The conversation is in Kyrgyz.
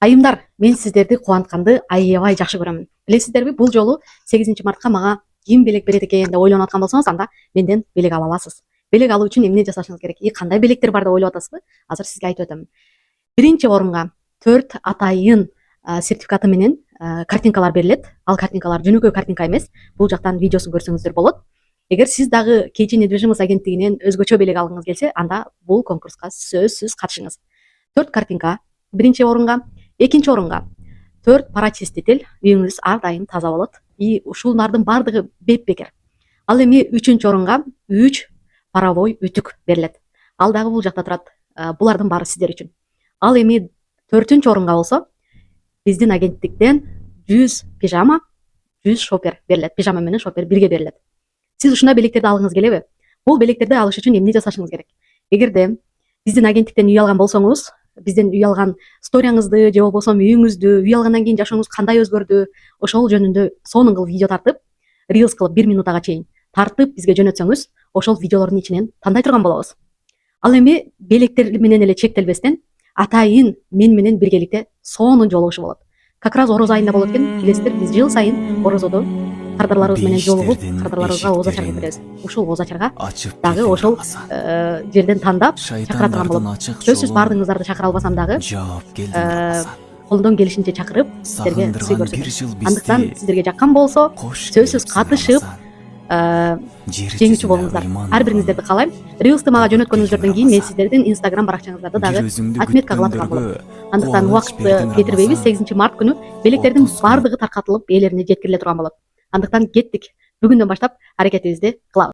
Айымдар, мен сіздерді қуантқанды аябай жақсы көремін. Білесіздер бе, бұл жолы 8 мартқа мага ким белек береді екен деп ойланып жатқан болсаңыз, анда менден белек ала аласыз. Белек алу үшін эмне жасашыңыз керек? Кандай белектер бар деп ойлап атасызбы? Азыр сизге айтып өтөм. Биринчи орунга 4 атайын сертификаты менен картинкалар берилет. Ал картинкалар жөнөкөй картинка эмес. Бул жактан видеосун көрсөңүздөр болот. Эгер сиз дагы KG недвижимость агенттигинен өзгөчө белек алгыңыз келсе, анда бул конкурска сөзсүз катышыңыз. 4 картинка биринчи орунга, экинчи орунга 4 пара чиститель, үйүңүз ар дайым таза болот. И ушулардын бардыгы беп-бекер. Ал эми 3-чү орунга 3 паровой үтүк берилет. Ал дагы бул жакта турат. Булардын баары сиздер үчүн. Ал эми 4-чү орунга болсо, биздин агенттиктен 100 пижама, 100 шопер берилет. Пижама менен шопер бирге берилет. Сиз ушундай белектерди алгыңыз келеби? Бул белектерди алыш үчүн эмне жасашыңыз керек? Эгерде биздин агенттиктен үй алган болсоңуз, биздин үй алган сторияңызды же болбосо үйүңүздү, үй алгандан кийин жашооңуз кандай өзгөрдү, ошол жөнүндө сонун кылып видео тартып, reels кылып 1 минутага чейин тартып бизге жөнөтсөңүз, ошол видеолордун ичинен тандай турган болобуз. Ал эми белектер менен эле чектелбестен атайын мен менен биргеликте сонун жолугушуу болот. Как раз ороз айында болот экен. Билесиздер, биз жыл сайын орозодо кардарларыбыз менен жолугуп, кардарларыбызга ооз ачар беребиз. Ушул ооз ачарга дагы ошол жерден тандап чакыра турган болот. Сөзсүз баардыгыңыздарды чакыра албасам дагы колдон келишинче чакырып сиздерге сый көрсөтөм. Андыктан сиздерге жаккан болсо сөзсүз катышып жеңүүчү болуңуздар. Ар бириңиздерди каалайм. Reels'ты мага жөнөткөнүңүздөрдөн кийин мен сиздердин Instagram баракчаңыздарды дагы отметка кыла турган болом. Андыктан убакытты кетирбейбиз. 8 март күнү белектердин бардыгы таркатылып ээлерине жеткириле турган болот. Андыктан кеттик. Бүгүндөн баштап аракетибизди кылабыз.